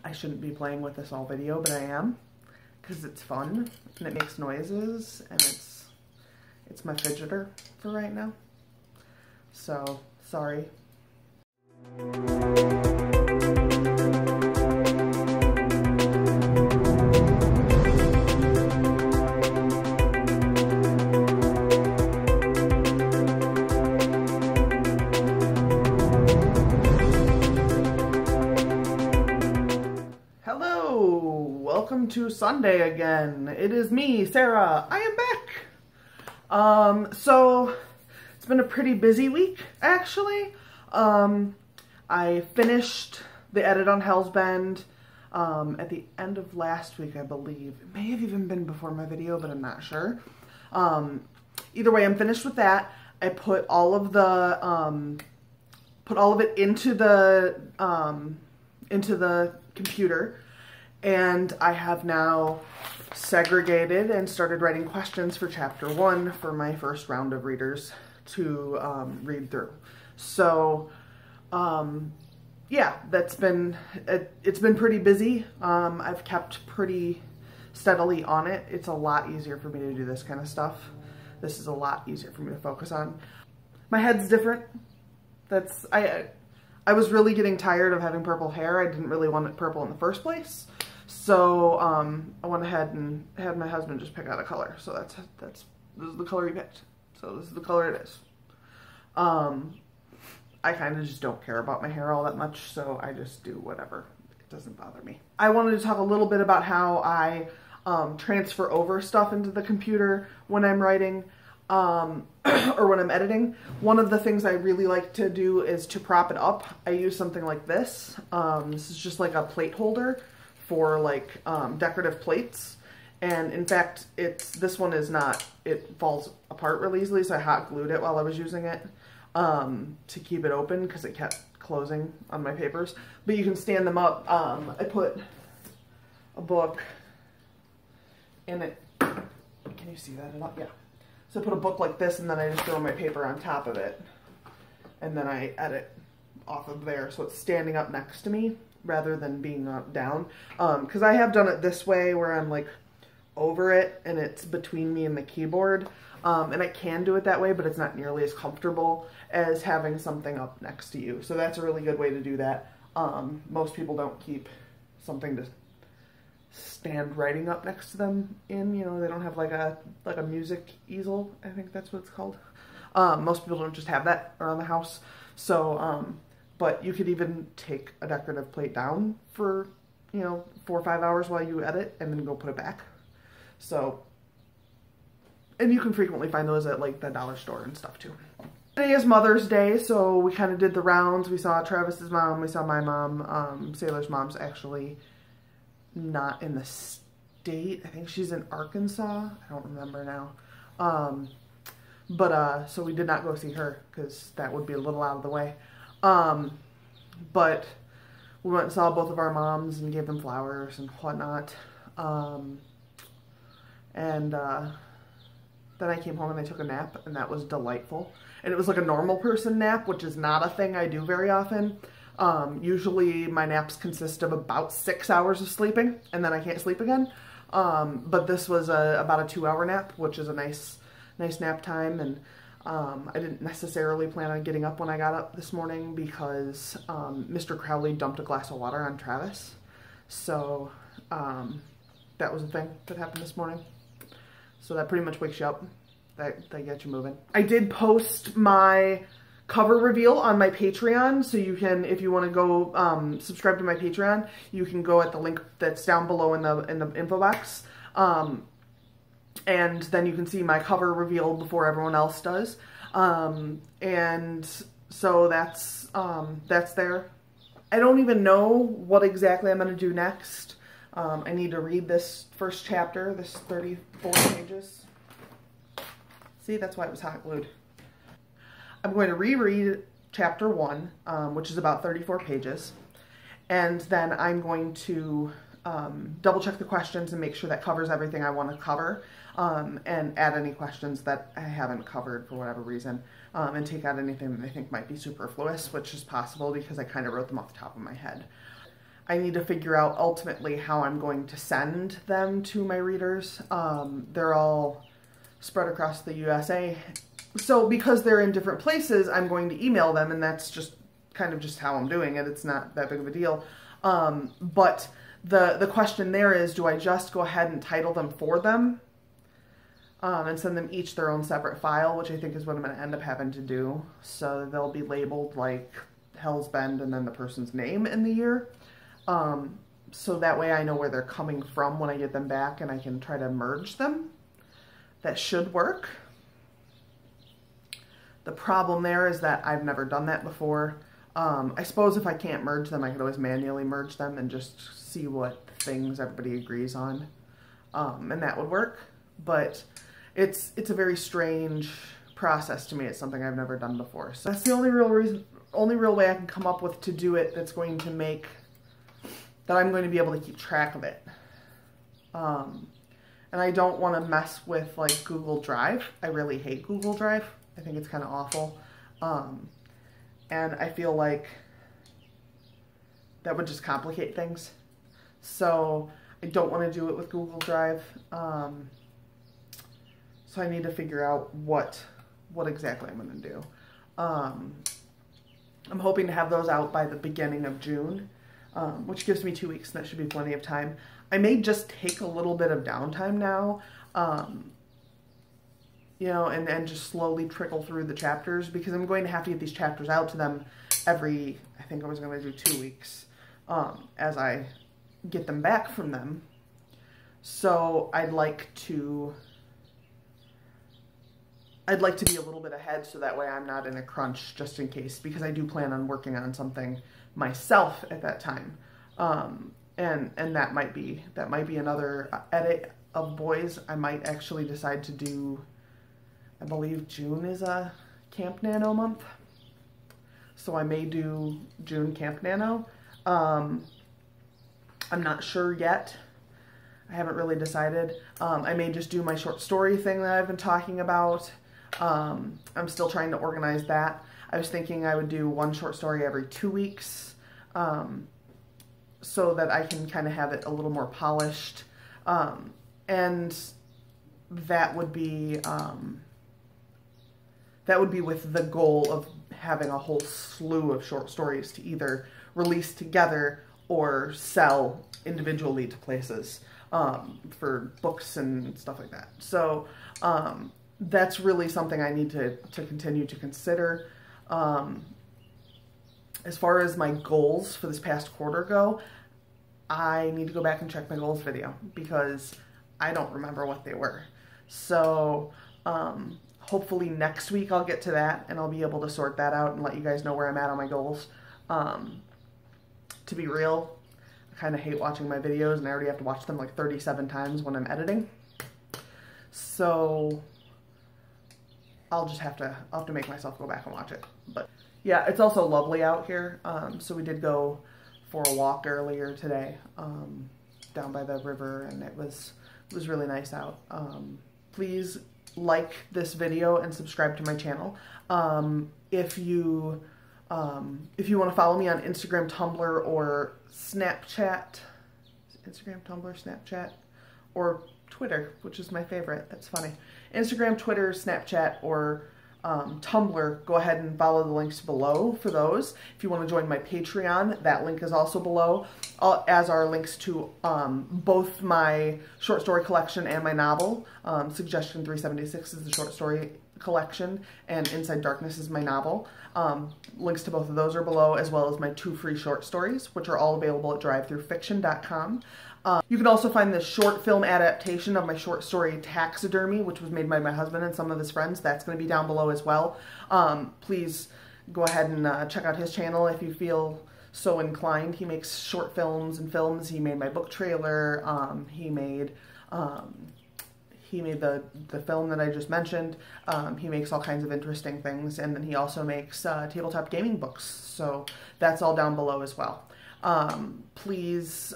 I shouldn't be playing with this all video, but I am, because it's fun and it makes noises, and it's my fidgeter for right now. So, sorry. Welcome to Sunday again. It is me, Sarah. I am back. So it's been a pretty busy week, actually. I finished the edit on Hell's Bend at the end of last week, I believe. It may have even been before my video, but I'm not sure. Either way, I'm finished with that. I put all of the it into the computer. And I have now segregated and started writing questions for chapter 1 for my first round of readers to read through. So, yeah, it's been pretty busy. I've kept pretty steadily on it. It's a lot easier for me to do this kind of stuff. This is a lot easier for me to focus on. My head's different. I was really getting tired of having purple hair. I didn't really want it purple in the first place. So I went ahead and had my husband just pick out a color. So this is the color he picked. So this is the color it is. I kind of just don't care about my hair all that much, so I just do whatever. It doesn't bother me. I wanted to talk a little bit about how I transfer over stuff into the computer when I'm writing or when I'm editing. One of the things I really like to do is to prop it up. I use something like this. This is just like a plate holder for like decorative plates, and in fact this one is not, it falls apart really easily, so I hot glued it while I was using it to keep it open because it kept closing on my papers. But you can stand them up. I put a book in it. Can you see that enough? Yeah. So I put a book like this, and then I just throw my paper on top of it, and then I edit off of there, so it's standing up next to me rather than being down. Because I have done it this way where I'm like over it and it's between me and the keyboard. And I can do it that way, but it's not nearly as comfortable as having something up next to you. So that's a really good way to do that. Most people don't keep something to stand writing up next to them in, you know, they don't have like a music easel, I think that's what it's called. Most people don't just have that around the house. So, but you could even take a decorative plate down for, you know, 4 or 5 hours while you edit and then go put it back. So, and you can frequently find those at like the dollar store and stuff too. Today is Mother's Day, so we kind of did the rounds. We saw Travis's mom, we saw my mom. Sailor's mom's actually not in the state. I think she's in Arkansas. I don't remember now. So we did not go see her because that would be a little out of the way. But we went and saw both of our moms and gave them flowers and whatnot. Then I came home and I took a nap, and that was delightful. And it was like a normal person nap, which is not a thing I do very often. Usually my naps consist of about 6 hours of sleeping, and then I can't sleep again. But this was about a 2-hour nap, which is a nice nap time. And I didn't necessarily plan on getting up when I got up this morning because Mr. Crowley dumped a glass of water on Travis. So that was a thing that happened this morning. So that pretty much wakes you up. That gets you moving. I did post my cover reveal on my Patreon, so you can, if you want to go subscribe to my Patreon, you can go at the link that's down below in the info box. And then you can see my cover reveal before everyone else does. And so that's there. I don't even know what exactly I'm going to do next. I need to read this first chapter, this 34 pages. See, that's why it was hot glued. I'm going to reread chapter 1, which is about 34 pages. And then I'm going to double check the questions and make sure that covers everything I want to cover, and add any questions that I haven't covered for whatever reason, and take out anything that I think might be superfluous, which is possible because I kind of wrote them off the top of my head. I need to figure out ultimately how I'm going to send them to my readers. They're all spread across the USA. So because they're in different places, I'm going to email them, and that's just kind of just how I'm doing it. It's not that big of a deal. But the question there is, do I just go ahead and title them for them and send them each their own separate file, which I think is what I'm going to end up having to do. So they'll be labeled like Hell's Bend and then the person's name in the year. So that way I know where they're coming from when I get them back, and I can try to merge them. That should work. The problem there is that I've never done that before. I suppose if I can't merge them, I could always manually merge them and just see what things everybody agrees on. And that would work. But it's a very strange process to me. It's something I've never done before. So that's the only real way I can come up with to do it that's going to make that I'm going to be able to keep track of it. And I don't want to mess with like Google Drive. I really hate Google Drive. I think it's kind of awful. And I feel like that would just complicate things. So I don't want to do it with Google Drive. So I need to figure out what exactly I'm going to do. I'm hoping to have those out by the beginning of June, which gives me 2 weeks, and that should be plenty of time. I may just take a little bit of downtime now, you know, and just slowly trickle through the chapters, because I'm going to have to get these chapters out to them every, I think I was going to do 2 weeks, as I get them back from them. So I'd like to be a little bit ahead, so that way I'm not in a crunch just in case, because I do plan on working on something myself at that time. And that might be another edit of Boys. I might actually decide to do, I believe June is a Camp Nano month. So I may do June Camp Nano. I'm not sure yet. I haven't really decided. I may just do my short story thing that I've been talking about. I'm still trying to organize that. I was thinking I would do one short story every 2 weeks, so that I can kind of have it a little more polished. And that would be with the goal of having a whole slew of short stories to either release together or sell individually to places, for books and stuff like that. So, that's really something I need to continue to consider. As far as my goals for this past quarter go, I need to go back and check my goals video, because I don't remember what they were. So hopefully next week I'll get to that, and I'll be able to sort that out and let you guys know where I'm at on my goals. To be real, I kind of hate watching my videos, and I already have to watch them like 37 times when I'm editing. So I'll have to make myself go back and watch it. But yeah, it's also lovely out here. So we did go for a walk earlier today, down by the river, and it was really nice out. Please like this video and subscribe to my channel. If you want to follow me on Instagram, Tumblr, or Snapchat, Instagram, Tumblr, Snapchat, or Twitter, which is my favorite. That's funny. Instagram, Twitter, Snapchat, or Tumblr, go ahead and follow the links below for those. If you want to join my Patreon, that link is also below, as are links to both my short story collection and my novel. Suggestion 376 is the short story collection, and Inside Darkness is my novel. Links to both of those are below, as well as my 2 free short stories, which are all available at drivethroughfiction.com. You can also find the short film adaptation of my short story Taxidermy, which was made by my husband and some of his friends. That's going to be down below as well. Please go ahead and check out his channel if you feel so inclined. He makes short films and films. He made my book trailer. He made the film that I just mentioned. He makes all kinds of interesting things, and then he also makes tabletop gaming books. So that's all down below as well. Please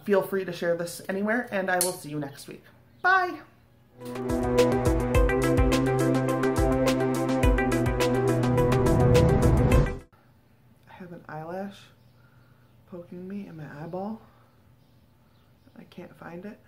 feel free to share this anywhere, and I will see you next week. Bye! I have an eyelash poking me in my eyeball. I can't find it.